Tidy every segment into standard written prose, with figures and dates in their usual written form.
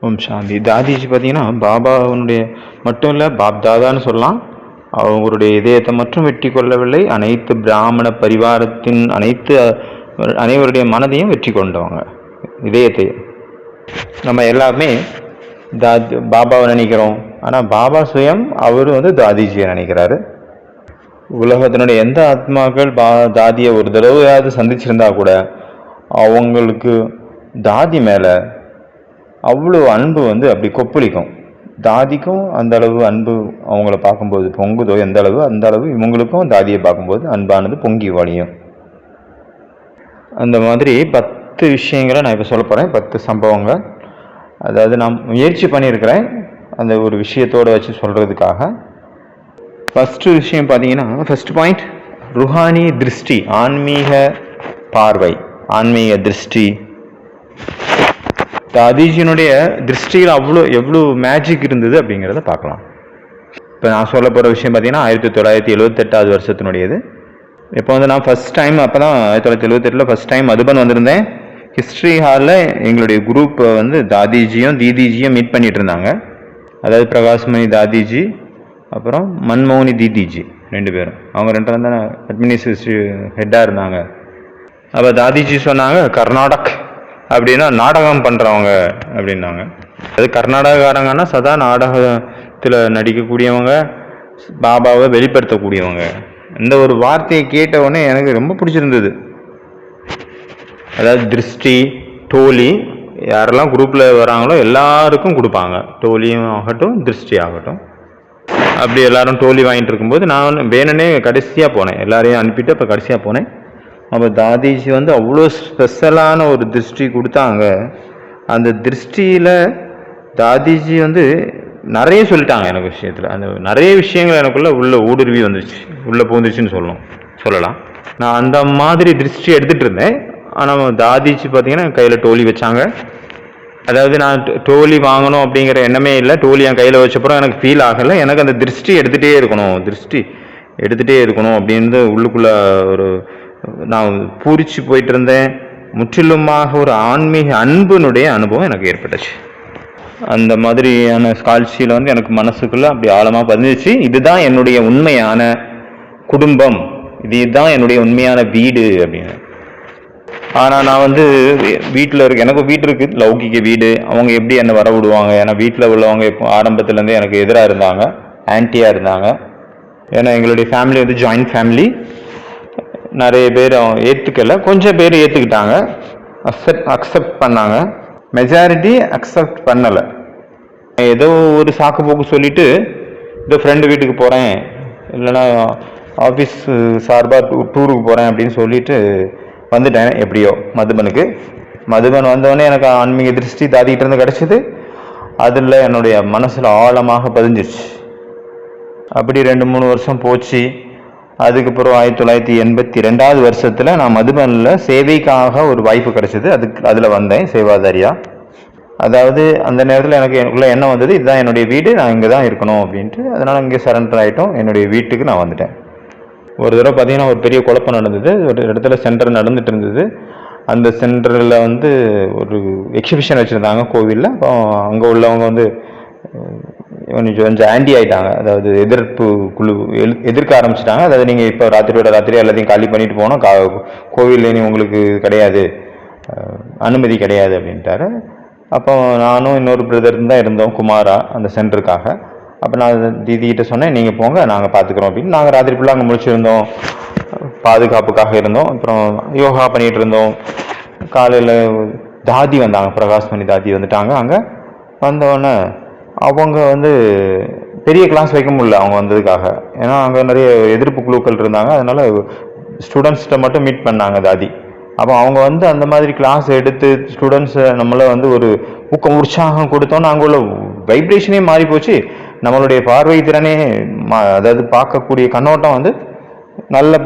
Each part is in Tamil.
ஓம் சாந்தி. தாதிஜி பார்த்தீங்கன்னா பாபாவுடைய மட்டும் இல்லை, பாப் தாதான்னு சொல்லலாம். அவங்களுடைய இதயத்தை மட்டும் வெற்றி கொள்ளவில்லை, அனைத்து பிராமண பரிவாரத்தின் அனைவருடைய மனதையும் வெற்றி கொண்டவங்க, இதயத்தையும். நம்ம எல்லாருமே பாபாவை நினைக்கிறோம், ஆனால் பாபா சுயம் அவர் தாதிஜியை நினைக்கிறாரு. உலகத்தினுடைய எந்த ஆத்மாக்கள் தாதியை ஒரு தடவையாவது சந்திச்சிருந்தா கூட அவங்களுக்கு தாதி மேலே அவ்வளோ அன்பு அப்படி கொப்பளிக்கும். தாதிக்கும் அந்த அளவு அன்பு அவங்கள பார்க்கும்போது பொங்குதோ எந்த அளவு, அந்த அளவு இவங்களுக்கும் தாதியை பார்க்கும்போது அன்பானது பொங்கி வழியும். அந்த மாதிரி 10 விஷயங்களை நான் இப்போ சொல்ல போகிறேன், 10 சம்பவங்கள். அதாவது நான் முயற்சி பண்ணியிருக்கிறேன் அந்த ஒரு விஷயத்தோடு வச்சு சொல்கிறதுக்காக. ஃபஸ்ட்டு விஷயம் பார்த்தீங்கன்னா, ஃபஸ்ட் பாயிண்ட் ருஹானி திருஷ்டி, ஆன்மீக பார்வை, ஆன்மீக திருஷ்டி. தாதிஜியினுடைய திருஷ்டியில் எவ்வளோ மேஜிக் இருந்தது அப்படிங்கிறத பார்க்கலாம். இப்போ நான் சொல்ல போகிற விஷயம் பார்த்தீங்கன்னா 1978 வருஷத்தினுடையது. இப்போ நான் ஃபஸ்ட் டைம், அப்போ தான் 1978 ஃபஸ்ட் டைம் மதுபன் வந்திருந்தேன். ஹிஸ்ட்ரி ஹாலில் எங்களுடைய குரூப்பை தாதிஜியும் தீதிஜியும் மீட் பண்ணிகிட்டு இருந்தாங்க. அதாவது பிரகாஷ்மணி தாதிஜி அப்புறம் மன்மோகனி தீதிஜி 2 பேரும். அவங்க 2 பேரும் தான் அட்மினிஸ்ட்ரேட்டிவ் ஹெட்டாக இருந்தாங்க. அப்போ தாதிஜி சொன்னாங்க, கர்நாடக் அப்படின்னா நாடகம் பண்ணுறவங்க அப்படின்னாங்க. அது கர்நாடகாரங்கன்னா சதா நாடகத்தில் நடிக்கக்கூடியவங்க, பாபாவை வெளிப்படுத்தக்கூடியவங்க. இந்த ஒரு வார்த்தையை கேட்ட உடனே எனக்கு ரொம்ப பிடிச்சிருந்தது. அதாவது திருஷ்டி, டோலி, யாரெல்லாம் குரூப்பில் வராங்களோ எல்லாருக்கும் கொடுப்பாங்க. டோலியும் ஆகட்டும், திருஷ்டி ஆகட்டும். அப்படி எல்லாரும் டோலி வாங்கிட்டு இருக்கும்போது நான் வேணுனே கடைசியாக போனேன், எல்லாரையும் அனுப்பிட்டு அப்போ கடைசியாக போனேன். அப்போ தாதிஜி அவ்வளோ ஸ்பெஷலான ஒரு திருஷ்டி கொடுத்தாங்க. அந்த திருஷ்டியில் தாதிஜி நிறைய சொல்லிட்டாங்க எனக்கு விஷயத்தில். அந்த நிறைய விஷயங்கள் எனக்குள்ள ஊடுருவி வந்துச்சு, உள்ளே பூந்துச்சுன்னு சொல்லலாம். நான் அந்த மாதிரி திருஷ்டி எடுத்துகிட்டு இருந்தேன். ஆனால் தாதிஜி பார்த்தீங்கன்னா கையில் டோலி வச்சாங்க. அதாவது நான் டோலி வாங்கணும் அப்படிங்கிற எண்ணமே இல்லை. டோலி என் கையில் வச்சப்பறம் எனக்கு ஃபீல் ஆகலை. எனக்கு அந்த திருஷ்டி எடுத்துகிட்டே இருக்கணும் அப்படின்னு உள்ளுக்குள்ளே நான் பூரிச்சு போயிட்டு இருந்தேன். முற்றிலுமாக ஒரு ஆன்மீக அன்புனுடைய அனுபவம் எனக்கு ஏற்பட்டுச்சு. அந்த மாதிரியான காட்சியில் எனக்கு மனசுக்குள்ள அப்படி ஆழமாக பதிஞ்சிச்சு. இதுதான் என்னுடைய உண்மையான குடும்பம், இதுதான் என்னுடைய உண்மையான வீடு அப்படின்னு. ஆனால் நான் வீட்டில் எனக்கு வீடு இருக்குது, லௌகிக வீடு. அவங்க எப்படி என்னை வர விடுவாங்க? ஏன்னா வீட்டில் உள்ளவங்க இப்போ ஆரம்பத்துலேருந்தே எனக்கு எதிராக இருந்தாங்க, ஆன்டியாக இருந்தாங்க. ஏன்னா எங்களுடைய ஃபேமிலி ஜாயிண்ட் ஃபேமிலி. நிறைய பேர் ஏற்றுக்கலை, கொஞ்சம் பேர் ஏற்றுக்கிட்டாங்க, அக்செப்ட் பண்ணாங்க. மெஜாரிட்டி அக்செப்ட் பண்ணலை. ஏதோ ஒரு சாக்கு போக்கு சொல்லிவிட்டு ஏதோ ஃப்ரெண்டு வீட்டுக்கு போகிறேன், இல்லைன்னா ஆஃபீஸ் சார்பாக டூருக்கு போகிறேன் அப்படின்னு சொல்லிட்டு வந்துட்டேன். எப்படியோ மதுபன் வந்தவொடனே எனக்கு ஆன்மீக திருஷ்டி தாதிக்கிட்டு இருந்து கிடச்சிது. அதில் என்னுடைய மனசில் ஆழமாக பதிஞ்சிச்சு. அப்படி 2-3 வருஷம் போச்சு. அதுக்கப்புறம் 1982 வருஷத்தில் நான் மதுபனில் சேவைக்காக ஒரு வாய்ப்பு கிடச்சிது. அதில் வந்தேன் சேவாதாரியா. அதாவது அந்த நேரத்தில் எனக்கு எனக்குள்ள எண்ணம் வந்தது, இதுதான் என்னுடைய வீடு, நான் இங்கே தான் இருக்கணும் அப்படின்ட்டு. அதனால் இங்கே சரண்டர் ஆகிட்டோம், என்னுடைய வீட்டுக்கு நான் வந்துட்டேன். ஒரு தடவை பார்த்தீங்கன்னா ஒரு பெரிய குழப்பம் நடந்தது. ஒரு இடத்துல சென்டர் நடந்துட்டு இருந்தது. அந்த சென்டரில் ஒரு எக்ஸிபிஷன் வச்சுருந்தாங்க கோவிலில். அப்போ அங்கே உள்ளவங்க கொஞ்சம் ஆன்டி ஆகிட்டாங்க. அதாவது எதிர்ப்பு குழு எதிர்க்க ஆரம்பிச்சிட்டாங்க. அதாவது நீங்கள் இப்போ ராத்திரியோட எல்லாத்தையும் காலி பண்ணிட்டு போனோம், கோவிலில் நீ உங்களுக்கு கிடையாது, அனுமதி கிடையாது அப்படின்ட்டாரு. அப்போ நானும் இன்னொரு பிரதர் தான் இருந்தோம், குமாரா, அந்த சென்டருக்காக. அப்போ நான் தீதிகிட்ட சொன்னேன், நீங்கள் போங்க, நாங்கள் பார்த்துக்குறோம் அப்படின்னு. நாங்கள் ராத்திரி ஃபுல்லாக அங்கே முடிச்சிருந்தோம், பாதுகாப்புக்காக இருந்தோம். அப்புறம் யோகா பண்ணிகிட்டு இருந்தோம். காலையில் தாதி வந்தாங்க, பிரகாஷ்மணி தாதி வந்துட்டாங்க. அங்கே வந்தோடனே அவங்க பெரிய கிளாஸ் வைக்க முடியல அவங்க வந்ததுக்காக. ஏன்னா அங்கே நிறைய எதிர்ப்பு குழுக்கள் இருந்தாங்க. அதனால் ஸ்டூடெண்ட்ஸ்கிட்ட மட்டும் மீட் பண்ணாங்க தாதி. அப்போ அவங்க அந்த மாதிரி கிளாஸ் எடுத்து ஸ்டூடெண்ட்ஸை நம்மளை ஒரு ஊக்கம் உற்சாகம் கொடுத்தோன்னா அங்கே உள்ள வைப்ரேஷனே மாறி போச்சு. நம்மளுடைய பார்வை திறனே அதாவது பார்க்கக்கூடிய கண்ணோட்டம் நல்ல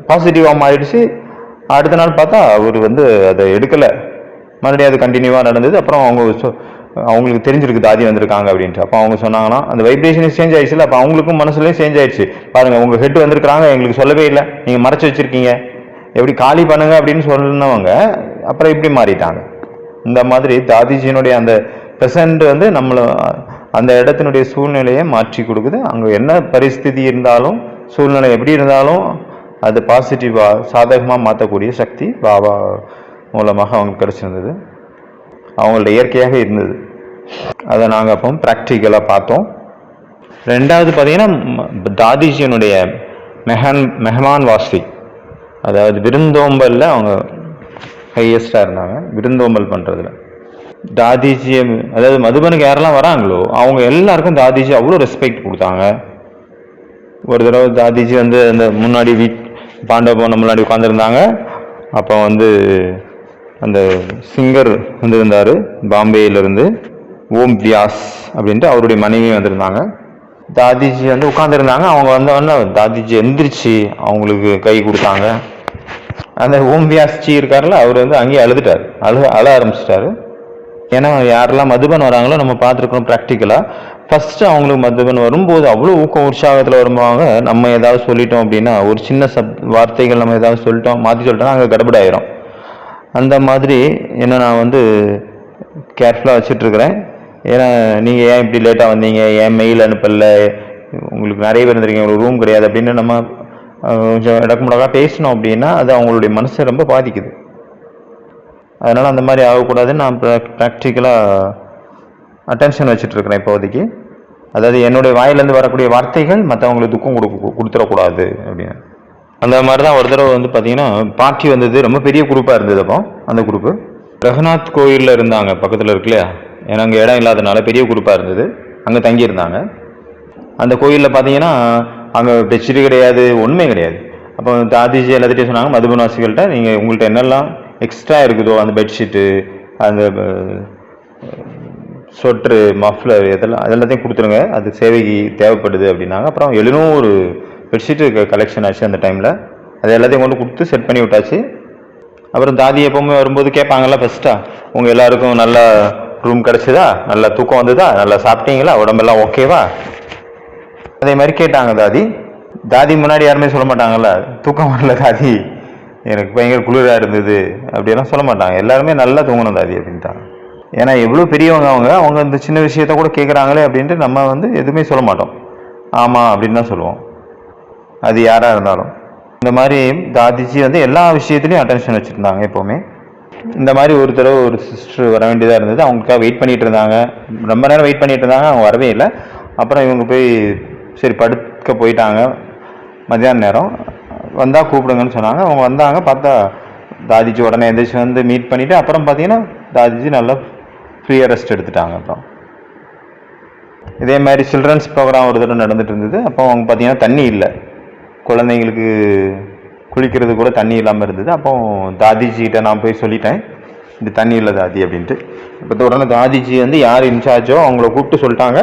பாசிட்டிவாக மாறிடுச்சு. அடுத்த நாள் பார்த்தா அவர் அதை எடுக்கலை, மறுபடியும் அது கண்டினியூவாக நடந்தது. அப்புறம் அவங்களுக்கு தெரிஞ்சிருக்கு தாதி வந்திருக்காங்க அப்படின்ட்டு. அப்போ அவங்க சொன்னாங்கன்னா அந்த வைப்ரேஷனே சேஞ்ச் ஆயிடுச்சுல. அப்போ அவங்களுக்கும் மனசுலேயும் சேஞ்ச் ஆயிடுச்சு. பாருங்கள், உங்கள் ஹெட் வந்திருக்கிறாங்க, எங்களுக்கு சொல்லவே இல்லை, நீங்கள் மறைச்சி வச்சுருக்கீங்க, எப்படி காலி பண்ணுங்க அப்படின்னு சொன்னவங்க அப்புறம் இப்படி மாறிட்டாங்க. இந்த மாதிரி தாதிஜியினுடைய அந்த ப்ரெசண்ட் வந்து நம்மளை அந்த இடத்தினுடைய சூழ்நிலையை மாற்றி கொடுக்குது. அங்கே என்ன பரிஸ்திதி இருந்தாலும், சூழ்நிலை எப்படி இருந்தாலும் அது பாசிட்டிவாக சாதகமாக மாற்றக்கூடிய சக்தி பாபா மூலமாக அவங்களுக்கு கிடச்சிருந்தது. அவங்களோட இயற்கையாக இருந்தது. அதை நாங்கள் அப்போ ப்ராக்டிக்கலாக பார்த்தோம். ரெண்டாவது பார்த்தீங்கன்னா தாதிஜியனுடைய மெஹமான் வாசி, அதாவது விருந்தோம்பலில் அவங்க ஹையஸ்டாக இருந்தாங்க. விருந்தோம்பல் பண்ணுறதுல தாதிஜி, அதாவது மதுபனுக்கு யாரெல்லாம் வராங்களோ அவங்க எல்லாருக்கும் தாதிஜி அவ்வளோ ரெஸ்பெக்ட் கொடுத்தாங்க. ஒரு தடவை தாதிஜி வந்து அந்த முன்னாடி பாண்டவ பவன் முன்னாடி உட்காந்துருந்தாங்க. அப்போ வந்து அந்த சிங்கர் வந்திருந்தார் பாம்பேயிலிருந்து, ஓம் வியாஸ் அப்படின்ட்டு அவருடைய மனைவி வந்திருந்தாங்க. தாதிஜி வந்து உட்காந்துருந்தாங்க. அவங்க வந்தவொடனே தாதிஜி எந்திரிச்சு அவங்களுக்கு கை கொடுத்தாங்க. அந்த ஓம் வியாஸ்ஜி இருக்காருல்ல, அவர் வந்து அங்கேயே அழுதுட்டார், அழ ஆரம்பிச்சிட்டாரு. ஏன்னா யாரெல்லாம் மதுபன் வராங்களோ நம்ம பார்த்துருக்கணும் ப்ராக்டிக்கலாக. ஃபஸ்ட்டு அவங்களுக்கு மதுபன் வரும்போது அவ்வளோ ஊக்கம் உற்சாகத்தில் வரும்போது நம்ம ஏதாவது சொல்லிட்டோம் அப்படின்னா, ஒரு சின்ன வார்த்தைகள் நம்ம ஏதாவது சொல்லிட்டோம், மாற்றி சொல்லிட்டோம்னா அங்கே கடுபடாயிரும். அந்த மாதிரி என்ன நான் வந்து கேர்ஃபுல்லாக வச்சுட்ருக்கிறேன். ஏன்னா நீங்கள் ஏன் இப்படி லேட்டாக வந்தீங்க, ஏன் மெயில் அனுப்பல, உங்களுக்கு நிறைய பேர் இருந்திருக்கீங்க, ஒரு ரூம் கிடையாது அப்படின்னு நம்ம கொஞ்சம் இடக்குமுடக்காக பேசினோம் அப்படின்னா அது அவங்களுடைய மனசை ரொம்ப பாதிக்குது. அதனால் அந்த மாதிரி ஆகக்கூடாதுன்னு நான் ப்ராக்டிக்கலாக அட்டென்ஷன் வச்சுட்ருக்கிறேன் இப்போதைக்கு. அதாவது என்னுடைய வாயிலேருந்து வரக்கூடிய வார்த்தைகள் மற்றவங்களுக்கு துக்கம் கொடுத்துடக்கூடாது அப்படின்னு. அந்த மாதிரி தான் ஒரு தடவை வந்து பார்த்தீங்கன்னா பார்ட்டி வந்தது, ரொம்ப பெரிய குரூப்பாக இருந்தது. அப்போ அந்த குரூப்பு ரகுநாத் கோயிலில் இருந்தாங்க, பக்கத்தில் இருக்கு இல்லையா. ஏன்னா அங்கே இடம் இல்லாதனால பெரிய குரூப்பாக இருந்தது, அங்கே தங்கியிருந்தாங்க. அந்த கோயிலில் பார்த்தீங்கன்னா அங்கே பெட்ஷீட்டு கிடையாது, ஒன்றுமே கிடையாது. அப்போ தாதிஜி எல்லாத்திட்டையும் சொன்னாங்க மதுபன்வாசிகள்கிட்ட, நீங்கள் உங்கள்கிட்ட என்னெல்லாம் எக்ஸ்ட்ரா இருக்குதோ அந்த பெட்ஷீட்டு, அந்த சொட்ரு, மஃப்ளர் அதெல்லாத்தையும் கொடுத்துருங்க, அது சேவைக்கு தேவைப்படுது அப்படின்னாங்க. அப்புறம் 700 பெட்ஷீட்டு கலெக்ஷன் ஆச்சு அந்த டைமில். அது எல்லாத்தையும் கொண்டு கொடுத்து செட் பண்ணி விட்டாச்சு. அப்புறம் தாதி எப்போவுமே வரும்போது கேட்பாங்கல்ல, ஃபஸ்ட்டாக உங்கள் எல்லாருக்கும் நல்லா ரூம் கிடச்சிதா, நல்லா தூக்கம் வந்ததா, நல்லா சாப்பிட்டீங்களா, உடம்பெல்லாம் ஓகேவா, அதே மாதிரி கேட்டாங்க தாதி. தாதி முன்னாடி யாருமே சொல்ல மாட்டாங்கல்ல தூக்கம் வரல தாதி, எனக்கு பயங்கர குளிராக இருந்தது அப்படியெல்லாம் சொல்ல மாட்டாங்க. எல்லாருமே நல்லா தூங்கணும் தாதி அப்படின்ட்டாங்க. ஏன்னா எவ்வளோ பெரியவங்க அவங்க இந்த சின்ன விஷயத்த கூட கேட்குறாங்களே அப்படின்ட்டு நம்ம வந்து எதுவுமே சொல்ல மாட்டோம், ஆமாம் அப்படின்னு தான் சொல்லுவோம், அது யாராக இருந்தாலும். இந்த மாதிரி தாதிஜி வந்து எல்லா விஷயத்துலையும் அட்டென்ஷன் வச்சுருந்தாங்க எப்போவுமே. இந்த மாதிரி ஒரு தடவை ஒரு சிஸ்டர் வர வேண்டியதாக இருந்தது, அவங்களுக்காக வெயிட் பண்ணிகிட்டு இருந்தாங்க. ரொம்ப நேரம் வெயிட் பண்ணிகிட்டு இருந்தாங்க, அவங்க வரவே இல்லை. அப்புறம் இவங்க போய் சரி படுக்க போயிட்டாங்க. மத்தியான நேரம் வந்தால் கூப்பிடுங்கன்னு சொன்னாங்க. அவங்க வந்தாங்க, பார்த்தா தாதிஜி உடனே எந்திரிச்சு வந்து மீட் பண்ணிவிட்டு அப்புறம் பார்த்தீங்கன்னா தாதிஜி நல்லா ஃப்ரீயாக ரெஸ்ட் எடுத்துட்டாங்க. அப்புறம் இதே மாதிரி சில்ட்ரன்ஸ் ப்ரோக்ராம் ஒரு தடவை நடந்துட்டு இருந்தது. அப்போ அவங்க பார்த்தீங்கன்னா தண்ணி இல்லை, குழந்தைங்களுக்கு குளிக்கிறது கூட தண்ணி இல்லாமல் இருந்தது. அப்போ தாதிஜிகிட்ட நான் போய் சொல்லிட்டேன், இந்த தண்ணி இல்லை தாதி அப்படின்ட்டு. இப்போ உடனே தாதிஜி வந்து யார் இன்சார்ஜோ அவங்கள கூப்பிட்டு சொல்லிட்டாங்க,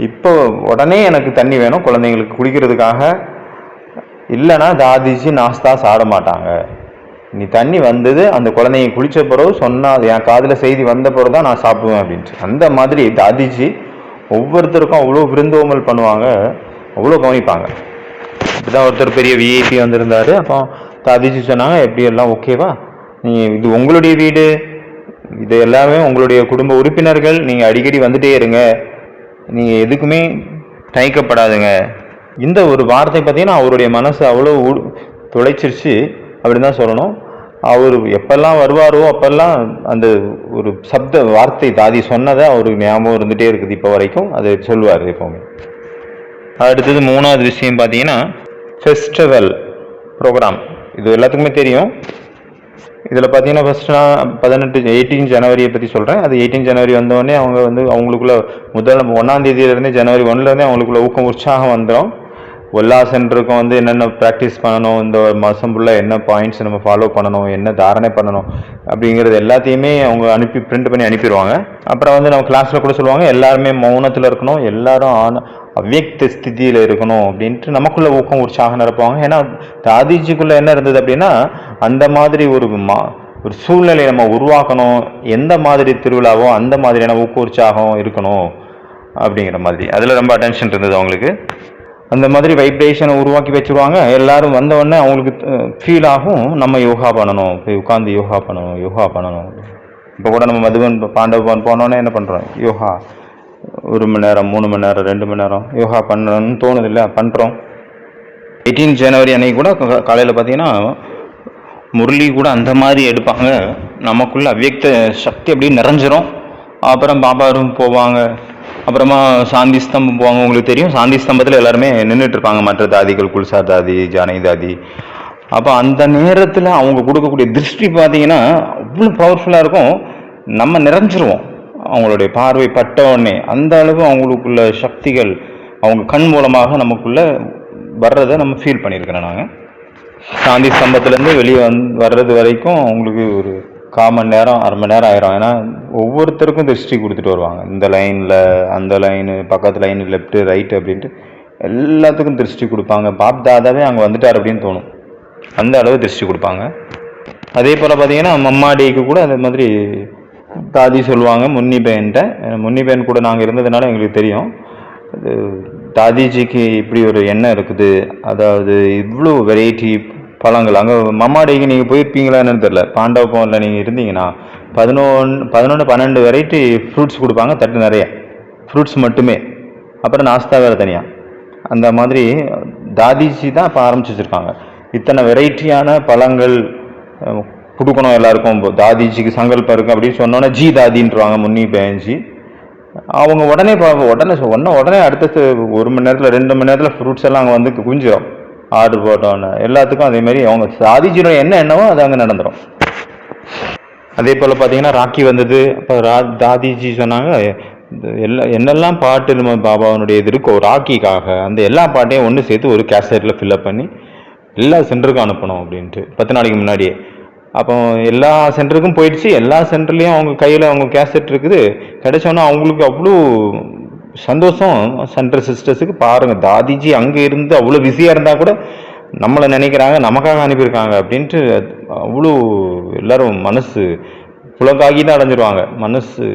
இப்போ உடனே எனக்கு தண்ணி வேணும் குழந்தைங்களுக்கு குளிக்கிறதுக்காக, இல்லைன்னா தாதிஜி நாஸ்தா சாட மாட்டாங்க. நீ தண்ணி வந்தது அந்த குழந்தைங்க குளித்த பிறகு சொன்னால், என் காதில் செய்தி வந்த பிறகு தான் நான் சாப்பிடுவேன் அப்படின்ட்டு. அந்த மாதிரி தாதிஜி ஒவ்வொருத்தருக்கும் அவ்வளோ விருந்தோம்பல் பண்ணுவாங்க, அவ்வளோ கவனிப்பாங்க. இப்படிதான் ஒருத்தர் பெரிய விஐபி வந்திருந்தார். அப்போ தாதிஜி சொன்னாங்க, எப்படி எல்லாம் ஓகேவா, இது உங்களுடைய வீடு, இது எல்லாமே உங்களுடைய குடும்ப உறுப்பினர்கள், நீங்கள் அடிக்கடி வந்துட்டே இருங்க, நீங்கள் எதுக்குமே தயக்கப்படாதுங்க. இந்த ஒரு வார்த்தை பார்த்தீங்கன்னா அவருடைய மனசு அவ்வளோ துளைச்சிருச்சு அப்படின்னு தான் சொல்லணும். அவர் எப்பெல்லாம் வருவாரோ அப்பெல்லாம் அந்த ஒரு சப்த வார்த்தை தாதி சொன்னதை அவருக்கு ஞாபகம் இருந்துகிட்டே இருக்குது இப்போ வரைக்கும், அதை சொல்லுவார் எப்போவுமே. அடுத்தது மூணாவது விஷயம் பார்த்தீங்கன்னா ஃபெஸ்டிவல் ப்ரோக்ராம். இது எல்லாத்துக்குமே தெரியும். இதில் பார்த்தீங்கன்னா ஃபஸ்ட்டு நான் 18 ஜனவரியை பற்றி சொல்கிறேன். அது 18 ஜனவரி வந்தோடனே அவங்க வந்து அவங்களுக்குள்ள முதல் 1ஆம் தேதியிலேருந்தே ஜனவரி 1லேருந்தே அவங்களுக்குள்ள ஊக்கம் உற்சாகம் வந்துடும். எல்லா சென்டருக்கும் வந்து என்னென்ன ப்ராக்டிஸ் பண்ணணும், இந்த மாதம் ஃபுல்லாக என்ன பாயிண்ட்ஸ் நம்ம ஃபாலோ பண்ணணும், என்ன தாரணை பண்ணணும் அப்படிங்கிறது எல்லாத்தையுமே அவங்க பிரிண்ட் பண்ணி அனுப்பிடுவாங்க. அப்புறம் வந்து நம்ம கிளாஸில் கூட சொல்லுவாங்க எல்லாருமே மௌனத்தில் இருக்கணும், எல்லாரும் அவ்வியக்த ஸ்திதியில் இருக்கணும் அப்படின்ட்டு நமக்குள்ள ஊக்கம் உற்சாகம் நிரப்புவாங்க. ஏன்னா தாதிஜிக்குள்ளே என்ன இருந்தது அப்படின்னா அந்த மாதிரி ஒரு சூழ்நிலையை நம்ம உருவாக்கணும், எந்த மாதிரி திருவிழாவோ அந்த மாதிரியான ஊக்க உற்சாகம் இருக்கணும் அப்படிங்கிற மாதிரி அதில் ரொம்ப அட்டென்ஷன் இருந்தது அவங்களுக்கு. அந்த மாதிரி வைப்ரேஷனை உருவாக்கி வச்சுருவாங்க. எல்லோரும் வந்தவுடனே அவங்களுக்கு ஃபீல் ஆகும், நம்ம யோகா பண்ணணும், போய் உட்காந்து யோகா பண்ணணும். இப்போ கூட நம்ம மதுபன் பாண்டவன் போனோன்னே என்ன பண்ணுறோம், யோகா 1 மணி நேரம் 3 மணி நேரம் 2 மணி நேரம் யோகா பண்ணணும்னு தோணுது இல்லை, பண்ணுறோம். 18 ஜனவரி அன்னைக்கு கூட காலையில் பார்த்தீங்கன்னா முரளி கூட அந்த மாதிரி எடுப்பாங்க. நமக்குள்ள அவ்வியக்த சக்தி அப்படியே நிறைஞ்சிரும். அப்புறம் பாபா ரூம் போவாங்க, அப்புறமா சாந்தி ஸ்தம்பம் போவாங்க. உங்களுக்கு தெரியும், சாந்தி ஸ்தம்பத்தில் எல்லாருமே நின்றுட்டு இருப்பாங்க, மற்ற தாதிகள், குல்சார் தாதி, ஜானகி தாதி. அப்போ அந்த நேரத்தில் அவங்க கொடுக்கக்கூடிய திருஷ்டி பார்த்தீங்கன்னா அவ்வளோ பவர்ஃபுல்லாக இருக்கும். நம்ம நிறைஞ்சிருவோம் அவங்களுடைய பார்வை பட்ட உடனே. அந்த அளவு அவங்களுக்குள்ள சக்திகள் அவங்க கண் மூலமாக நமக்குள்ள வர்றதை நம்ம ஃபீல் பண்ணியிருக்கிறோம். நாங்கள் சாந்தி ஸ்தம்பத்துலேருந்து வெளியே வர்றது வரைக்கும் அவங்களுக்கு ஒரு 1/4 மணி நேரம் 1/2 மணி நேரம் ஆயிரும். ஏன்னா ஒவ்வொருத்தருக்கும் திருஷ்டி கொடுத்துட்டு வருவாங்க. இந்த லைனில், அந்த லைனு, பக்கத்து லைனு, லெஃப்ட்டு ரைட்டு அப்படின்ட்டு எல்லாத்துக்கும் திருஷ்டி கொடுப்பாங்க. பாப் தாதாவே அங்கே வந்துட்டார் அப்படின்னு தோணும், அந்த அளவு திருஷ்டி கொடுப்பாங்க. அதே போல் பார்த்தீங்கன்னா மம்மாடிக்கு கூட அந்த மாதிரி தாதி சொல்லுவாங்க. முன்னிபேன் கூட நாங்கள் இருந்ததுனால எங்களுக்கு தெரியும். அது தாதிஜிக்கு இப்படி ஒரு எண்ணம் இருக்குது, அதாவது இவ்வளோ வெரைட்டி பழங்கள். அங்கே மம்மாடிக்கு நீங்கள் போயிருப்பீங்களா என்னன்னு தெரில, பாண்டவ பவனில் நீங்கள் இருந்தீங்கன்னா 11-12 வெரைட்டி ஃப்ரூட்ஸ் கொடுப்பாங்க, தட்டு நிறைய ஃப்ரூட்ஸ் மட்டுமே. அப்புறம் நாஸ்தா வேறு தனியாக. அந்த மாதிரி தாதிஜி தான் இப்போ ஆரம்பிச்சு வச்சுருக்காங்க. இத்தனை வெரைட்டியான பழங்கள் கொடுக்கணும் எல்லாருக்கும். தாதிஜிக்கு சங்கல்பம் இருக்குது அப்படின்னு சொன்னோன்னே ஜி தாதின்ட்டுருவாங்க முன்னிபேன்ஜி. அவங்க உடனே அடுத்த 1 மணி நேரத்தில் 2 மணி நேரத்தில் ஃப்ரூட்ஸ் எல்லாம் அங்கே வந்து குஞ்சிடும். ஆர்டர் போட்டோன்னு எல்லாத்துக்கும் அதே மாதிரி அவங்க தாதிஜியோட என்னவோ அது அங்கே நடந்துடும். அதே போல் பார்த்தீங்கன்னா ராக்கி வந்தது. அப்போ தாதிஜி சொன்னாங்க, என்னெல்லாம் பாட்டு நம்ம பாபாவனுடைய இது இருக்கோ ராக்கிக்காக அந்த எல்லா பாட்டையும் ஒன்று சேர்த்து ஒரு கேசட்டில் ஃபில்அப் பண்ணி எல்லா சென்டருக்கும் அனுப்பணும் அப்படின்ட்டு 10 நாளைக்கு முன்னாடியே. அப்போ எல்லா சென்டருக்கும் போயிடுச்சு. எல்லா சென்டர்லேயும் அவங்க கையில் அவங்க கேசட் இருக்குது. கிடைச்சோன்னா அவங்களுக்கு அவ்வளோ சந்தோஷம். சென்டர் சிஸ்டர்ஸுக்கு பாருங்கள், தாதிஜி அங்கே இருந்து அவ்வளோ பிஸியாக இருந்தால் கூட நம்மளை நினைக்கிறாங்க, நமக்காக அனுப்பியிருக்காங்க அப்படின்ட்டு அவ்வளோ எல்லோரும் மனசு புலக்காகி தான் அடைஞ்சிருவாங்க. மனசு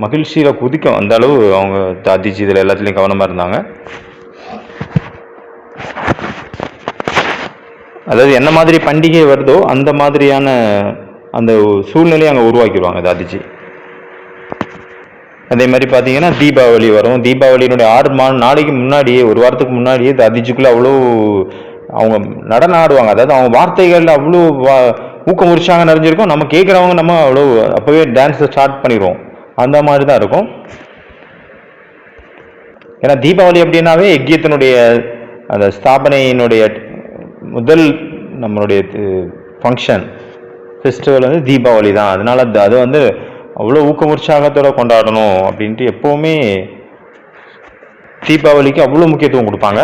மகிழ்ச்சியில் குதிக்கும். அந்த அளவு அவங்க தாதிஜி இதில் எல்லாத்துலேயும் கவனமாக இருந்தாங்க. அதாவது என்ன மாதிரி பண்டிகை வருதோ அந்த மாதிரியான அந்த சூழ்நிலையை அங்கே உருவாக்கிடுவாங்க தாதிஜி. அதே மாதிரி பார்த்தீங்கன்னா தீபாவளி வரும். தீபாவளியினுடைய 6 நாளைக்கு முன்னாடியே, 1 வாரத்துக்கு முன்னாடியே தாதிஜிக்குள்ளே அவ்வளோ அவங்க நடனம் ஆடுவாங்க. அதாவது அவங்க வார்த்தைகளில் அவ்வளோ ஊக்கம் உற்சாகம் நிறைஞ்சிருக்கும். நம்ம கேட்குறவங்க நம்ம அவ்வளோ அப்போவே டான்ஸை ஸ்டார்ட் பண்ணிடுவோம். அந்த மாதிரி தான் இருக்கும். ஏன்னா தீபாவளி அப்படின்னாவே யஜ்யத்தினுடைய அந்த ஸ்தாபனையினுடைய முதல் நம்மளுடைய ஃபங்க்ஷன் ஃபெஸ்டிவல் வந்து தீபாவளி தான். அதனால அது வந்து அவ்வளோ ஊக்கம் உற்சாகத்தோடு கொண்டாடணும் அப்படின்ட்டு எப்போவுமே தீபாவளிக்கு அவ்வளோ முக்கியத்துவம் கொடுப்பாங்க.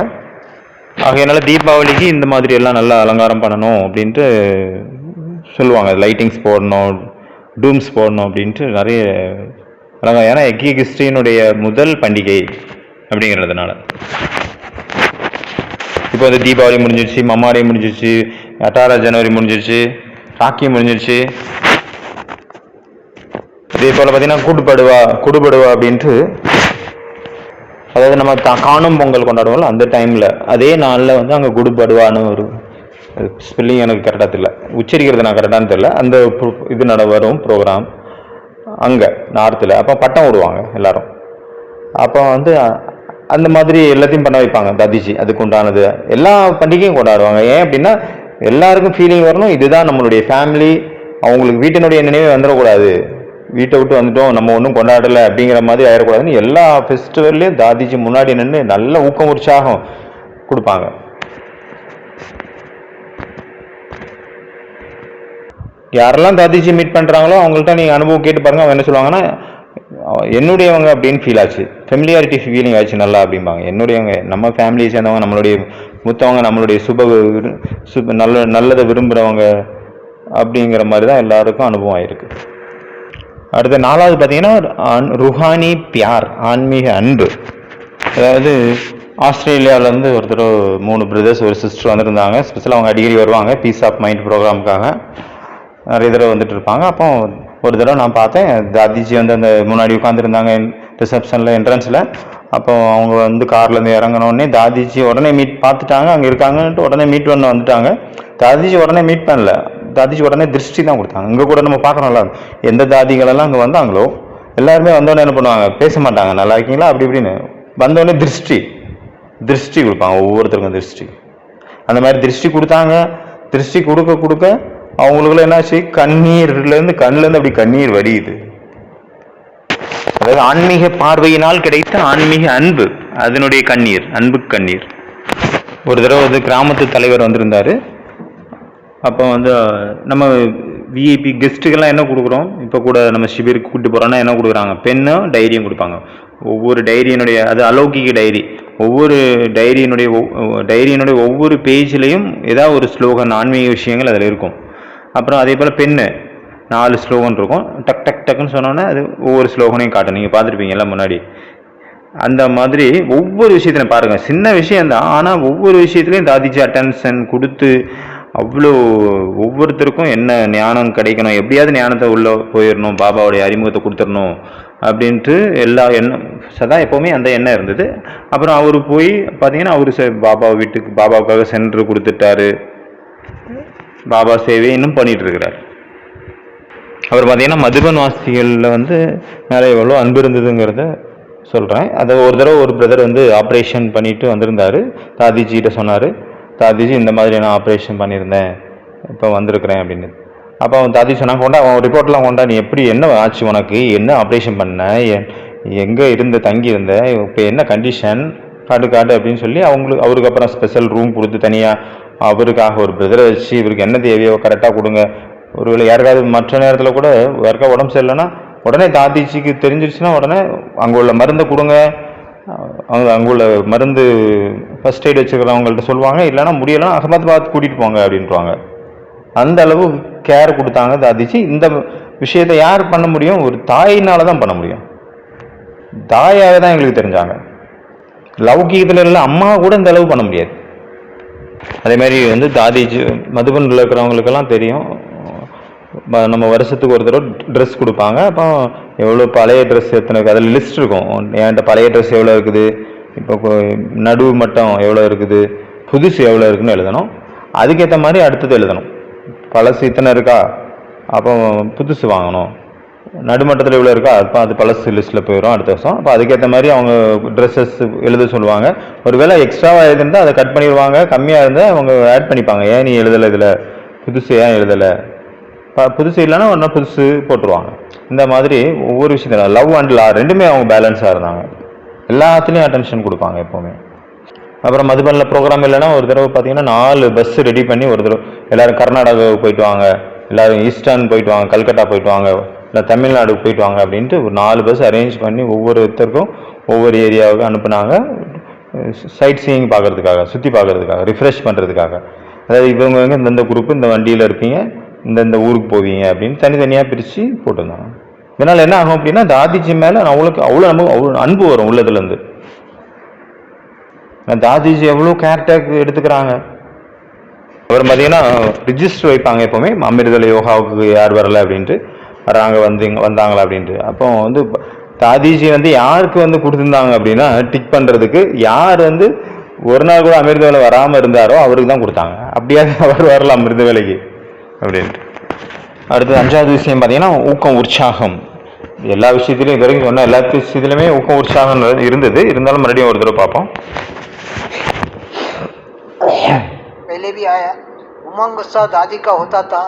ஆகையினால தீபாவளிக்கு இந்த மாதிரி எல்லாம் நல்லா அலங்காரம் பண்ணணும் அப்படின்ட்டு சொல்லுவாங்க. லைட்டிங்ஸ் போடணும், டூம்ஸ் போடணும் அப்படின்ட்டு நிறைய அலங்காரம். ஏன்னா யக்ஞ கிறிஸ்டினுடைய முதல் பண்டிகை அப்படிங்கிறதுனால. இப்போ வந்து தீபாவளி முடிஞ்சிருச்சு, மம்மாடி முடிஞ்சிருச்சு, 18 ஜனவரி முடிஞ்சிருச்சு, ராக்கி முடிஞ்சிருச்சு. இதே போல் பார்த்தீங்கன்னா குடுபடுவா அப்படின்ட்டு, அதாவது நம்ம காணும் பொங்கல் கொண்டாடுவோம்ல அந்த டைமில் அதே நாளில் வந்து அங்கே குடுபடுவான்னு ஒரு ஸ்பெல்லிங் எனக்கு கரெக்டாக தெரியல, உச்சரிக்கிறது நான் கரெக்டானு தெரியல. அந்த இது வரும் ப்ரோக்ராம் அங்கே நார்த்தில். அப்போ பட்டம் விடுவாங்க எல்லாரும். அப்போ வந்து அந்த மாதிரி எல்லாத்தையும் பண்ண வைப்பாங்க தாதிஜி. அதுக்கு உண்டானது எல்லா பண்டிகையும் கொண்டாடுவாங்க. ஏன் அப்படின்னா எல்லாருக்கும் ஃபீலிங் வரணும், இதுதான் நம்மளுடைய ஃபேமிலி. அவங்களுக்கு வீட்டினுடைய நினைவே வந்துடக்கூடாது, வீட்டை விட்டு வந்துட்டோம் நம்ம ஒன்றும் கொண்டாடலை அப்படிங்கிற மாதிரி ஆயிடக்கூடாதுன்னு எல்லா ஃபெஸ்டிவல்லையும் தாதிஜி முன்னாடி நின்று நல்ல ஊக்கம் உற்சாகம் கொடுப்பாங்க. யாரெல்லாம் தாதிஜி மீட் பண்ணுறாங்களோ அவங்கள்ட்ட நீங்கள் அனுபவம் கேட்டு பாருங்கள். அவங்க என்ன சொல்லுவாங்கன்னா, என்னுடையவங்க அப்படின்னு ஃபீல் ஆச்சு, ஃபெமிலியாரிட்டி ஃபீலிங் ஆச்சு நல்லா அப்படிம்பாங்க. என்னுடையவங்க, நம்ம ஃபேமிலியை சேர்ந்தவங்க, நம்மளுடைய மூத்தவங்க, நம்மளுடைய நல்லதை விரும்புகிறவங்க அப்படிங்கிற மாதிரி தான் எல்லாருக்கும் அனுபவம் ஆயிருக்கு. அடுத்த 4வது பார்த்தீங்கன்னா ருஹானி பியார், ஆன்மீக அன்பு. அதாவது ஆஸ்திரேலியாவிலேருந்து ஒருத்தர் 3 பிரதர்ஸ் ஒரு சிஸ்டர் வந்துருந்தாங்க. ஸ்பெஷலாக அவங்க அடிக்கடி வருவாங்க பீஸ் ஆஃப் மைண்ட் ப்ரோக்ராமுக்காக, நிறைய தடவை வந்துட்டு இருப்பாங்க. அப்போ ஒரு தடவை நான் பார்த்தேன், தாதிஜி வந்து அந்த முன்னாடி உட்காந்துருந்தாங்க ரிசப்ஷனில் என்ட்ரன்ஸில். அப்போ அவங்க வந்து கார்லேருந்து இறங்கினோடனே தாதிஜி உடனே பார்த்துட்டாங்க, அங்கே இருக்காங்கன்ட்டு உடனே மீட் பண்ண வந்துட்டாங்க. தாதிஜி உடனே மீட் பண்ணல, தாதிஜி உடனே திருஷ்டி தான் கொடுத்தாங்க. இங்கே கூட நம்ம பார்க்கணும்ல, எந்த தாதிகளெல்லாம் அங்கே வந்தாங்களோ எல்லாருமே வந்தோடனே என்ன பண்ணுவாங்க, பேச மாட்டாங்க, நல்லா இருக்கீங்களா அப்படி இப்படின்னு. வந்தோடனே திருஷ்டி கொடுப்பாங்க, ஒவ்வொருத்தருக்கும் திருஷ்டி. அந்த மாதிரி திருஷ்டி கொடுத்தாங்க. திருஷ்டி கொடுக்க கொடுக்க அவங்களுக்குள்ள என்னாச்சு, கண்ணீர்லேருந்து கண்ணிலேருந்து அப்படி கண்ணீர் வடியுது. அதாவது ஆன்மீக பார்வையினால் கிடைத்த ஆன்மீக அன்பு, அதனுடைய கண்ணீர், அன்பு கண்ணீர். ஒரு தடவை வந்து கிராமத்து தலைவர் வந்திருந்தாரு. அப்போ வந்து நம்ம விஐபி கெஸ்ட்டுக்கெல்லாம் என்ன கொடுக்குறோம், இப்போ கூட நம்ம சிபிருக்கு கூப்பிட்டு போகிறோன்னா என்ன கொடுக்குறாங்க, பெண்ணும் டைரியும் கொடுப்பாங்க. ஒவ்வொரு டைரியினுடைய, அது அலௌகிக டைரி, ஒவ்வொரு டைரியினுடைய ஒவ்வொரு பேஜ்லேயும் ஏதாவது ஒரு ஸ்லோகன், ஆன்மீக விஷயங்கள் அதில் இருக்கும். அப்புறம் அதே போல் பெண்ணு 4 ஸ்லோகன் இருக்கும். டக் டக் டக்குன்னு சொன்னோன்னே அது ஒவ்வொரு ஸ்லோகனையும் காட்டும். நீங்கள் பார்த்துருப்பீங்க எல்லாம் முன்னாடி. அந்த மாதிரி ஒவ்வொரு விஷயத்துலையும் பாருங்கள், சின்ன விஷயந்தான், ஆனால் ஒவ்வொரு விஷயத்துலையும் தாதிஜி அட்டென்ஷன் கொடுத்து அவ்வளோ ஒவ்வொருத்தருக்கும் என்ன ஞானம் கிடைக்கணும், எப்படியாவது ஞானத்தை உள்ளே போயிடணும், பாபாவுடைய அறிமுகத்தை கொடுத்துடணும் அப்படின்ட்டு எல்லா எண்ணம் சதா எப்போவுமே அந்த எண்ணம் இருந்தது. அப்புறம் அவர் போய் பார்த்தீங்கன்னா அவர் பாபா வீட்டுக்கு பாபாவுக்காக சென்று கொடுத்துட்டாரு. பாபா சேவை இன்னும் பண்ணிட்டு இருக்கிறார். அவர் பார்த்தீங்கன்னா மதுபன் வாசிகளில் வந்து நிறைய எவ்வளோ அன்பு இருந்ததுங்கிறத சொல்கிறேன். அதை ஒரு தடவை ஒரு பிரதர் வந்து ஆப்ரேஷன் பண்ணிட்டு வந்திருந்தார். தாதிஜிகிட்ட சொன்னார், தாதிஜி இந்த மாதிரி நான் ஆப்ரேஷன் பண்ணியிருந்தேன், இப்போ வந்திருக்கிறேன் அப்படின்னு. அப்போ அவன் தாதிஜி சொன்னாங்க, கொண்டா அவன் ரிப்போர்ட்லாம் கொண்டா, நீ எப்படி, என்ன ஆச்சு உனக்கு, என்ன ஆப்ரேஷன் பண்ண, எங்கே தங்கி இருந்த, இப்போ என்ன கண்டிஷன், காட்டு அப்படின்னு சொல்லி அவருக்கு அப்புறம் ஸ்பெஷல் ரூம் கொடுத்து தனியாக அவருக்காக ஒரு பிரதரை வச்சு இவருக்கு என்ன தேவையோ கரெக்டாக கொடுங்க. ஒருவேளை யாருக்காவது மற்ற நேரத்தில் கூட யாருக்கா உடம்பு சரியில்லைன்னா உடனே தாதிஜிக்கு தெரிஞ்சிருச்சுன்னா உடனே அங்கே உள்ள மருந்தை கொடுங்க, அங்கே உள்ள மருந்து ஃபர்ஸ்ட் எய்ட் வச்சுக்கிறவங்கள்ட்ட சொல்லுவாங்க. இல்லைன்னா முடியலாம் அகமதாபாத் கூட்டிகிட்டு போங்க அப்படின்ட்டுருவாங்க. அந்த அளவு கேர் கொடுத்தாங்க தாதிஜி. இந்த விஷயத்தை யார் பண்ண முடியும், ஒரு தாயினால தான் பண்ண முடியும். தாயாக தான் எங்களுக்கு தெரிஞ்சாங்க. லௌகீகத்தில் இல்லை, அம்மா கூட இந்த அளவு பண்ண முடியாது. அதே மாதிரி வந்து தாதிஜி மதுபனில் இருக்கிறவங்களுக்கெல்லாம் தெரியும், நம்ம வருஷத்துக்கு ஒரு தடவை ட்ரெஸ் கொடுப்பாங்க. அப்போ எவ்வளோ பழைய ட்ரெஸ் எத்தனை, அதில் லிஸ்ட் இருக்கும். என்கிட்ட பழைய ட்ரெஸ் எவ்வளோ இருக்குது, இப்போ நடுவு மட்டம் எவ்வளோ இருக்குது, புதுசு எவ்வளோ இருக்குன்னு எழுதணும். அதுக்கேற்ற மாதிரி அடுத்தது எழுதணும். பழசு இத்தனை இருக்கா, அப்போ புதுசு வாங்கணும். நடுமட்டத்தில் எவ்வளோ இருக்கா, அப்போ அது பழசு லிஸ்ட்டில் போயிடும் அடுத்த வருஷம். அப்போ அதுக்கேற்ற மாதிரி அவங்க ட்ரெஸ்ஸஸ் எழுத சொல்லுவாங்க. ஒரு வேளை எக்ஸ்ட்ராவாக எழுதிருந்தால் அதை கட் பண்ணிடுவாங்க, கம்மியாக இருந்தால் அவங்க ஆட் பண்ணிப்பாங்க. ஏன் நீ எழுதலை இதில், புதுசு ஏன் எழுதலை, புதுசு இல்லைன்னா ஒன்றா புதுசு போட்டுருவாங்க. இந்த மாதிரி ஒவ்வொரு விஷயத்தில் லவ் அண்ட் லா ரெண்டுமே அவங்க பேலன்ஸாக இருந்தாங்க. எல்லாத்துலேயும் அட்டென்ஷன் கொடுப்பாங்க எப்போவுமே. அப்புறம் மதுபனில் ப்ரோக்ராம் இல்லைன்னா ஒரு தடவை பார்த்தீங்கன்னா 4 பஸ் ரெடி பண்ணி ஒரு தடவை எல்லோரும் கர்நாடகாவுக்கு போயிட்டு வாங்க, எல்லோரும் ஈஸ்டர்ன் போயிட்டு வாங்க, கல்கட்டா போயிட்டு வாங்க, இல்லை தமிழ்நாடுக்கு போயிட்டு வாங்க அப்படின்ட்டு ஒரு 4 பஸ் அரேஞ்ச் பண்ணி ஒவ்வொருத்தருக்கும் ஒவ்வொரு ஏரியாவுக்கு அனுப்புனாங்க. சைட் சீயிங் பார்க்குறதுக்காக, சுற்றி பார்க்குறதுக்காக, ரிஃப்ரெஷ் பண்ணுறதுக்காக. அதாவது இவங்க இந்தந்த குரூப்பு இந்த வண்டியில் இருப்பீங்க, இந்த ஊருக்கு போவீங்க அப்படின்னு தனித்தனியாக பிரித்து போட்டிருந்தாங்க. இதனால் என்ன ஆகும் அப்படின்னா தாதிஜி மேலே அவங்களுக்கு அவ்வளோ அன்பு வரும் உள்ளதுலேருந்து. தாதிஜி எவ்வளோ கேர்டேக் எடுத்துக்கிறாங்க. அப்புறம் பார்த்தீங்கன்னா ரிஜிஸ்டர் வைப்பாங்க எப்போவுமே, அமிர்தல யோகாவுக்கு யார் வரலை அப்படின்ட்டு, வராங்க வந்தாங்களா அப்படின்ட்டு. அப்போ வந்து தாதிஜி வந்து யாருக்கு வந்து கொடுத்துருந்தாங்க அப்படின்னா டிக் பண்ணுறதுக்கு, யார் வந்து ஒரு நாள் கூட அமிர்த வேலை வராமல் இருந்தாரோ அவருக்கு தான் கொடுத்தாங்க. அப்படியாவது அவர் வரலாம் அமிர்த வேலைக்கு அப்படின்ட்டு. அடுத்து 5வது விஷயம் பார்த்தீங்கன்னா ஊக்கம், உற்சாகம். எல்லா விஷயத்துலையும் இது வரைக்கும் சொன்ன எல்லா விஷயத்துலையுமே ஊக்கம் உற்சாகம் இருந்தது. இருந்தாலும் மறுபடியும் ஒரு தடவை பார்ப்போம். पहले भी आया, उमंग उत्साह दादी का होता था,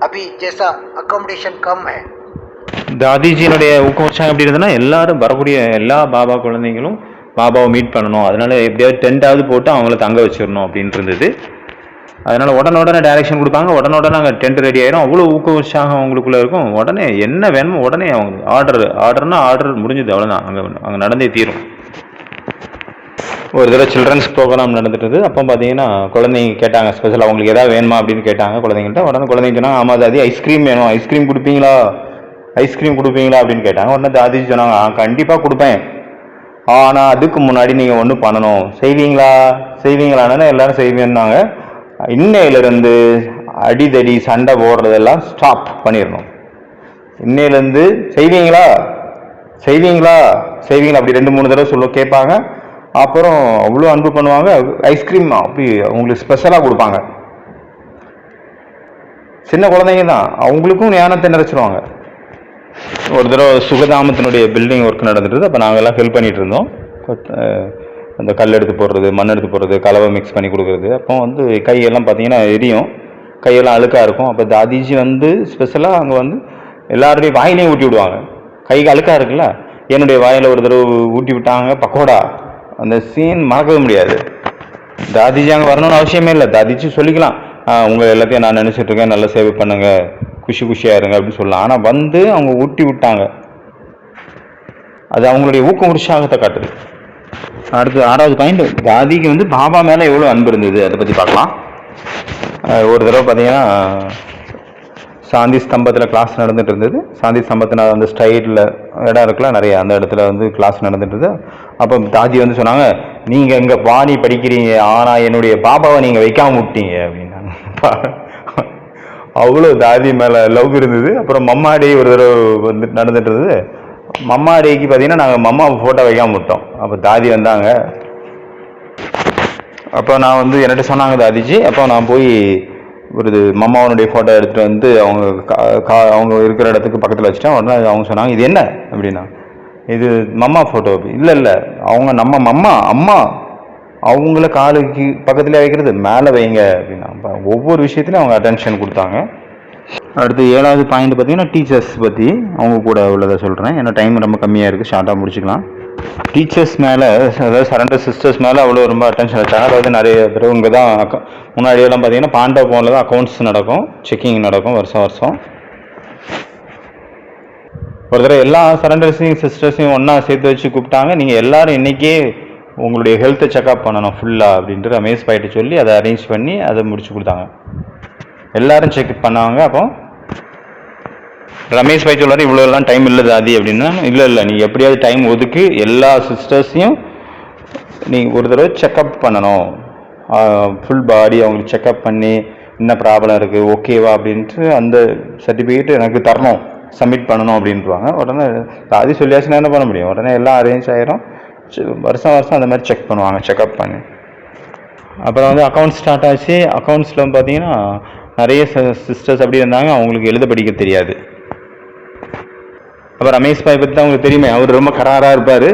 अभी जैसा अकोमोडेशन कम है. தாதிஜியினுடைய ஊக்கம் உற்சாகம் எப்படி இருந்ததுன்னா, எல்லாரும் வரக்கூடிய எல்லா பாபா குழந்தைங்களும் பாபாவை மீட் பண்ணணும், அதனால எப்படியாவது டென்ட்டாவது போட்டு அவங்கள தங்க வச்சிடணும் அப்படின்ட்டு இருந்தது. அதனால உடனே டைரக்ஷன் கொடுப்பாங்க, உடனே அங்கே டென்ட் ரெடி ஆயிரும். அவ்வளோ ஊக்க உற்சாகம் அவங்களுக்குள்ள இருக்கும். உடனே என்ன வேணுமோ உடனே அவங்க ஆர்டர்னா ஆர்டர் முடிஞ்சது, அவ்வளோதான், அங்கே நடந்தே தீரும். ஒரு தடவை சில்ட்ரன்ஸ் ப்ரோக்ராம் நடந்துட்டு, அப்போ பார்த்தீங்கன்னா குழந்தைங்க கேட்டாங்க, ஸ்பெஷல் அவங்களுக்கு ஏதாவது வேணுமா அப்படின்னு கேட்டாங்க குழந்தைங்கள்ட்ட. உடனே குழந்தைங்க சொன்னாங்க, ஆமாம் தாதி ஐஸ்கிரீம் வேணும், ஐஸ்கிரீம் கொடுப்பீங்களா அப்படின்னு கேட்டாங்க. உடனே தாதிஜி சொன்னாங்க, கண்டிப்பாக கொடுப்பேன், ஆனால் அதுக்கு முன்னாடி நீங்கள் ஒன்று பண்ணணும், செய்வீங்களான்னு எல்லாரும் செய்வேன்னாங்க. இன்னையிலேருந்து அடிதடி சண்டை போடுறதெல்லாம் ஸ்டாப் பண்ணிடணும். இன்னையிலேருந்து செய்வீங்களா அப்படி 2-3 தடவை கேட்பாங்க. அப்புறம் அவ்வளோ அன்பு பண்ணுவாங்க. ஐஸ்கிரீம் அப்படி அவங்களுக்கு ஸ்பெஷலாக கொடுப்பாங்க. சின்ன குழந்தைங்க தான், அவங்களுக்கும் ஞானத்தை நிறைச்சிருவாங்க. ஒரு தடவை சுகதாமத்தினுடைய பில்டிங் ஒர்க் நடந்துட்டு, அப்போ நாங்கள் எல்லாம் ஹெல்ப் பண்ணிட்டு இருந்தோம். அந்த கல் எடுத்து போடுறது, மண் எடுத்து போடுறது, கலவை மிக்ஸ் பண்ணி கொடுக்குறது. அப்போ வந்து கையெல்லாம் பார்த்தீங்கன்னா எரியும், கையெல்லாம் அழுக்காக இருக்கும். அப்போ தாதிஜி வந்து ஸ்பெஷலாக அங்கே வந்து எல்லாருடைய வாயிலையும் ஊட்டி விடுவாங்க. கைக்கு அழுக்காக இருக்குல்ல, என்னுடைய வாயில் ஒரு தடவை ஊட்டி விட்டாங்க பக்கோடா. அந்த சீன் மறக்கவே முடியாது. தாதிஜி அங்கே வரணும்னு அவசியமே இல்லை, தாதிஜி சொல்லிக்கலாம், உங்கள் எல்லாத்தையும் நான் நினச்சிட்டு இருக்கேன், நல்லா சேவை பண்ணுங்க, குஷியாக இருங்க அப்படின்னு சொல்லலாம். ஆனால் வந்து அவங்க ஊட்டி விட்டாங்க, அது அவங்களுடைய ஊக்கம் உற்சாகத்தை காட்டுது. அடுத்து 6வது பாயிண்ட், தாதிக்கு வந்து பாபா மேலே எவ்வளோ அன்பு இருந்தது அதை பற்றி பார்க்கலாம். ஒரு தடவை பார்த்தீங்கன்னா சாந்தி ஸ்தம்பத்தில் கிளாஸ் நடந்துட்டு இருந்தது. சாந்தி ஸ்தம்பத்தில் அந்த ஸ்டைலில் இடம் இருக்குல்ல நிறைய, அந்த இடத்துல வந்து கிளாஸ் நடந்துட்டு இருந்தது. அப்போ தாதி வந்து சொன்னாங்க, நீங்கள் இங்கே பாணி படிக்கிறீங்க, ஆனால் என்னுடைய பாபாவை நீங்கள் வைக்காம விட்டீங்க அப்படின்னாங்க. அவ்வளோ தாதி மேலே லவ் இருந்தது. அப்புறம் மம்மா டே ஒரு தடவை வந்து நடந்துட்டு இருந்தது. மம்மா டேக்கு பார்த்தீங்கன்னா நாங்கள் மம்மா ஃபோட்டோ வைக்காம விட்டோம். அப்போ தாதி வந்தாங்க. அப்போ நான் வந்து என்கிட்ட சொன்னாங்க தாதிஜி. அப்போ நான் போய் ஒரு மம்மாவனுடைய ஃபோட்டோ எடுத்துகிட்டு வந்து அவங்க இருக்கிற இடத்துக்கு பக்கத்தில் வச்சுட்டேன். உடனே அவங்க சொன்னாங்க, இது என்ன அப்படின்னா, இது மம்மா ஃபோட்டோ. இல்லை அவங்க நம்ம அம்மா அவங்கள காலுக்கு பக்கத்துலேயே வைக்கிறது, மேலே வைங்க அப்படின்னா. ஒவ்வொரு விஷயத்துலையும் அவங்க அட்டென்ஷன் கொடுத்தாங்க. அடுத்து 7வது பாயிண்ட் பார்த்தீங்கன்னா டீச்சர்ஸ் பற்றி அவங்க கூட உள்ளதை சொல்கிறேன். ஏன்னா டைம் ரொம்ப கம்மியாக இருக்குது, ஷார்ட்டாக முடிச்சுக்கலாம். டீச்சர்ஸ் மேலே, அதாவது சரண்டர் சிஸ்டர்ஸ் மேலே அவ்வளோ ரொம்ப அட்டென்ஷன் வச்சாங்க. அதாவது நிறைய பேர் இங்கே தான் முன்னாடியெல்லாம் பார்த்தீங்கன்னா பாண்டவ போனில் தான் அக்கௌண்ட்ஸ் நடக்கும், செக்கிங் நடக்கும் வருஷம். ஒரு தடவை எல்லா சரண்டர்ஸையும் சிஸ்டர்ஸையும் ஒன்றா சேர்த்து வச்சு கூப்பிட்டாங்க. நீங்கள் எல்லோரும் இன்றைக்கே உங்களுடைய ஹெல்த்தை செக்அப் பண்ணணும் ஃபுல்லாக அப்படின்ட்டு ரமேஷ் பாயிட்டு சொல்லி அதை அரேஞ்ச் பண்ணி அதை முடிச்சு கொடுத்தாங்க. எல்லோரும் செக்அப் பண்ணாங்க. அப்போ ரமேஷ் பாய் சொல்வார், இவ்வளோலாம் டைம் இல்லை தாதி அப்படின்னா, இல்லை நீ எப்படியாவது டைம் ஒதுக்கு, எல்லா சிஸ்டர்ஸையும் நீ ஒரு தடவை செக்அப் பண்ணணும், ஃபுல் பாடி அவங்களுக்கு செக்அப் பண்ணி என்ன ப்ராப்ளம் இருக்குது ஓகேவா அப்படின்ட்டு அந்த சர்டிஃபிகேட் எனக்கு தரணும், சப்மிட் பண்ணணும் அப்படின்ட்டுருவாங்க. உடனே தாதி சொல்லியாச்சுன்னா என்ன பண்ண முடியும், உடனே எல்லாம் அரேஞ்ச் ஆகிரும். வருஷம் அந்த மாதிரி செக் பண்ணுவாங்க, செக்அப் பண்ணி. அப்புறம் வந்து அக்கௌண்ட்ஸ் ஸ்டார்ட் ஆச்சு. அக்கௌண்ட்ஸில் பார்த்தீங்கன்னா நிறைய சிஸ்டர்ஸ் அப்படி இருந்தாங்க, அவங்களுக்கு எழுத படிக்க தெரியாது. அப்போ ரமேஷ் பாய் பற்றி தான் அவங்களுக்கு தெரியுமே, அவர் ரொம்ப கராராக இருப்பார்.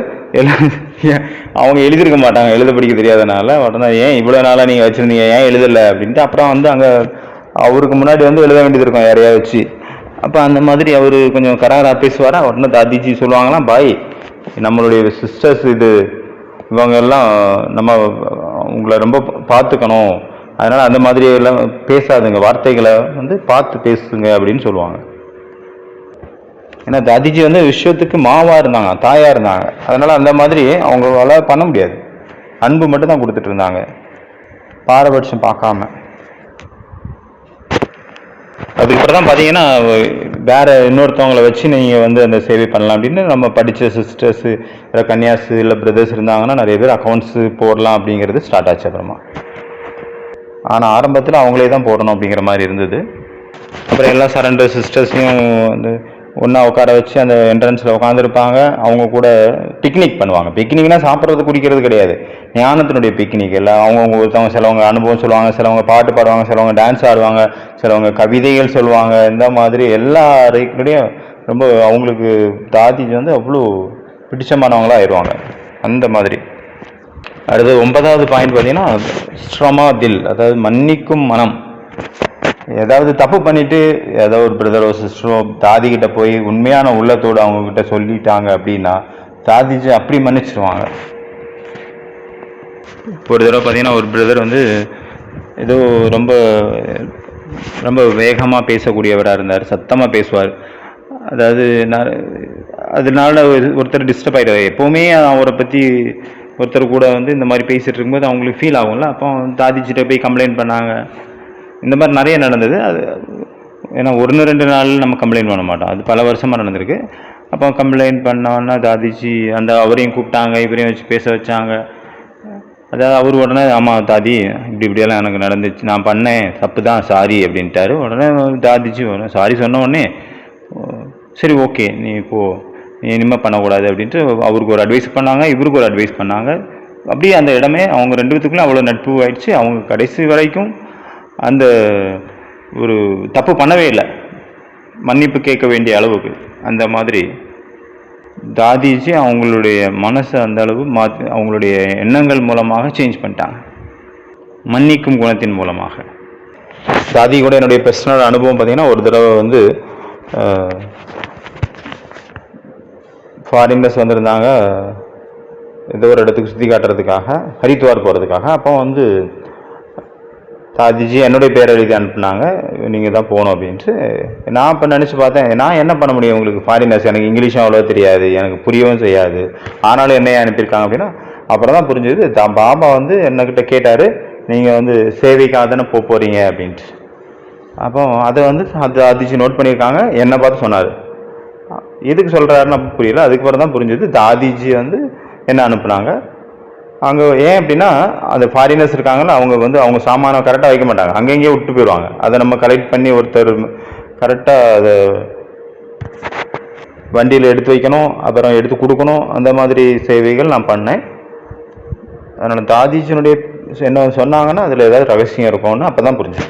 அவங்க எழுதியிருக்க மாட்டாங்க எழுத படிக்க தெரியாதனால. உடனே ஏன் இவ்வளோ நாளாக நீங்கள் வச்சுருந்தீங்க, ஏன் எழுதலை அப்படின்ட்டு அப்புறம் வந்து அங்கே அவருக்கு முன்னாடி வந்து எழுத வேண்டியது இருக்கும் யாரையா வச்சு. அப்போ அந்த மாதிரி அவர் கொஞ்சம் கராராக பேசுவாரா. உடனே தாதிஜி சொல்லுவாங்களாம், பாய் நம்மளுடைய சிஸ்டர்ஸ் இவங்க எல்லாம் நம்ம உங்களை ரொம்ப பார்த்துக்கணும், அதனால் அந்த மாதிரி எல்லாம் பேசாதுங்க, வார்த்தைகளை வந்து பார்த்து பேசுங்க அப்படின்னு சொல்லுவாங்க. ஏன்னா தாதிஜி வந்து விஷயத்துக்கு மாவாக இருந்தாங்க, தாயாக இருந்தாங்க. அதனால் அந்த மாதிரி அவங்களால பண்ண முடியாது, அன்பு மட்டும் தான் கொடுத்துட்டு இருந்தாங்க, பாரபட்சம் பார்க்காம. அதுக்கப்புறம் தான் பார்த்தீங்கன்னா வேறு இன்னொருத்தவங்களை வச்சு நீங்கள் வந்து அந்த சேவை பண்ணலாம் அப்படின்னு நம்ம படித்த சிஸ்டர்ஸு இல்லை கன்னியாஸு இல்லை பிரதர்ஸ் இருந்தாங்கன்னா நிறைய பேர் அக்கௌண்ட்ஸு போடலாம் அப்படிங்கிறது ஸ்டார்ட் ஆச்சு அப்புறமா. ஆனால் ஆரம்பத்தில் அவங்களே தான் போடணும் அப்படிங்கிற மாதிரி இருந்தது. அப்புறம் எல்லா சரண்டர் சிஸ்டர்ஸையும் வந்து ஒன்றா உட்கார வச்சு அந்த என்ட்ரன்ஸில் உட்காந்துருப்பாங்க. அவங்க கூட பிக்னிக் பண்ணுவாங்க. பிக்னிக்னா சாப்பிட்றது குடிக்கிறது கிடையாது, ஞானத்தினுடைய பிக்னிக். எல்லாம் அவங்கவுங்க ஒருத்தவங்க சிலவங்க அனுபவம் சொல்லுவாங்க, சிலவங்க பாட்டு பாடுவாங்க, சிலவங்க டான்ஸ் ஆடுவாங்க, சிலவங்க கவிதைகள் சொல்லுவாங்க. இந்த மாதிரி எல்லாருக்கூடையும் ரொம்ப அவங்களுக்கு தாதிஜி வந்து அவ்வளோ பிடிச்சமானவங்களாக ஆயிடுவாங்க அந்த மாதிரி. அடுத்து 9வது பாயிண்ட் பார்த்தீங்கன்னா ஸ்ரமா தில், அதாவது மன்னிக்கும் மனம். ஏதாவது தப்பு பண்ணிட்டு ஏதோ ஒரு பிரதரோ சிஸ்டரோ தாதிக்கிட்ட போய் உண்மையான உள்ளத்தோடு அவங்கக்கிட்ட சொல்லிட்டாங்க அப்படின்னா தாதிஜி அப்படி மன்னிச்சிடுவாங்க. ஒரு தடவை பார்த்தீங்கன்னா ஒரு பிரதர் வந்து ஏதோ ரொம்ப ரொம்ப வேகமாக பேசக்கூடியவராக இருந்தார், சத்தமாக பேசுவார். அதாவது அதனால ஒருத்தர் டிஸ்டர்ப் ஆகிடுவார். எப்போவுமே அவரை பற்றி ஒருத்தர் கூட வந்து இந்த மாதிரி பேசிகிட்டு இருக்கும்போது அவங்களுக்கு ஃபீல் ஆகும்ல. அப்போ தாதிஜிட்ட போய் கம்ப்ளைண்ட் பண்ணாங்க. இந்த மாதிரி நிறைய நடந்தது. அது ஏன்னா 1-2 நாள் நம்ம கம்ப்ளைண்ட் பண்ண மாட்டோம், அது பல வருஷமாக நடந்திருக்கு. அப்போ கம்ப்ளைண்ட் பண்ணோன்னா தாதிஜி அந்த அவரையும் கூப்பிட்டாங்க, இவரையும் வச்சு பேச வச்சாங்க. அதாவது அவர் உடனே ஆமாம் தாதி இப்படியெல்லாம் எனக்கு நடந்துச்சு, நான் பண்ணேன் தப்பு தான், சாரி அப்படின்ட்டாரு. உடனே தாதிஜி சாரி சொன்ன உடனே சரி ஓகே நீ இப்போது நீ இனிமேல் பண்ணக்கூடாது அப்படின்ட்டு அவருக்கு ஒரு அட்வைஸ் பண்ணாங்க, இவருக்கு ஒரு அட்வைஸ் பண்ணாங்க. அப்படியே அந்த இடமே அவங்க 2 பேத்துக்குள்ளே அவ்வளோ நட்பு ஆயிடுச்சு. அவங்க கடைசி வரைக்கும் அந்த ஒரு தப்பு பண்ணவே இல்லை, மன்னிப்பு கேட்க வேண்டிய அளவுக்கு. அந்த மாதிரி தாதிஜி அவங்களுடைய மனசை அந்த அளவு மாற்றி அவங்களுடைய எண்ணங்கள் மூலமாக சேஞ்ச் பண்ணிட்டாங்க, மன்னிக்கும் குணத்தின் மூலமாக. தாதி கூட என்னுடைய பர்சனல் அனுபவம் பார்த்தீங்கன்னா, ஒரு தடவை வந்து ஃபாரினர்ஸ் வந்திருந்தாங்க ஏதோ ஒரு இடத்துக்கு சுற்றி காட்டுறதுக்காக, ஹரித்வார் போகிறதுக்காக. அப்போ வந்து தாதிஜி என்னுடைய பேரை எழுதி அனுப்புனாங்க, நீங்கள் தான் போகணும் அப்படின்ட்டு. நான் இப்போ நினச்சி பார்த்தேன், நான் என்ன பண்ண முடியும் உங்களுக்கு, ஃபாரினர்ஸ், எனக்கு இங்கிலீஷும் அவ்வளோ தெரியாது, எனக்கு புரியவும் செய்யாது, ஆனாலும் என்னையே அனுப்பியிருக்காங்க அப்படின்னா. அப்புறம் தான் புரிஞ்சது, பாபா வந்து என்னக்கிட்ட கேட்டார், நீங்கள் வந்து சேவைக்காக தானே போகிறீங்க அப்படின்ட்டு. அப்போ அதை வந்து தாதிஜி நோட் பண்ணியிருக்காங்க, என்னை பார்த்து சொன்னார். எதுக்கு சொல்கிறாருன்னு அப்போ புரியல. அதுக்கப்புறம் தான் புரிஞ்சது, தாதிஜி வந்து என்ன அனுப்புனாங்க அங்கே. ஏன் அப்படின்னா, அந்த ஃபாரினர்ஸ் இருக்காங்கல்ல, அவங்க வந்து அவங்க சாமானை கரெக்டாக வைக்க மாட்டாங்க, அங்கங்கேயே விட்டு போயிடுவாங்க. அதை நம்ம கலெக்ட் பண்ணி ஒருத்தர் கரெக்டாக அதை வண்டியில் எடுத்து வைக்கணும், அப்புறம் எடுத்து கொடுக்கணும். அந்த மாதிரி சேவைகள் நான் பண்ணேன். அதனால் தாதிஜினுடைய என்ன சொன்னாங்கன்னா அதில் ஏதாவது ரகசியம் இருக்கும்னு அப்போ தான் புரிஞ்சு.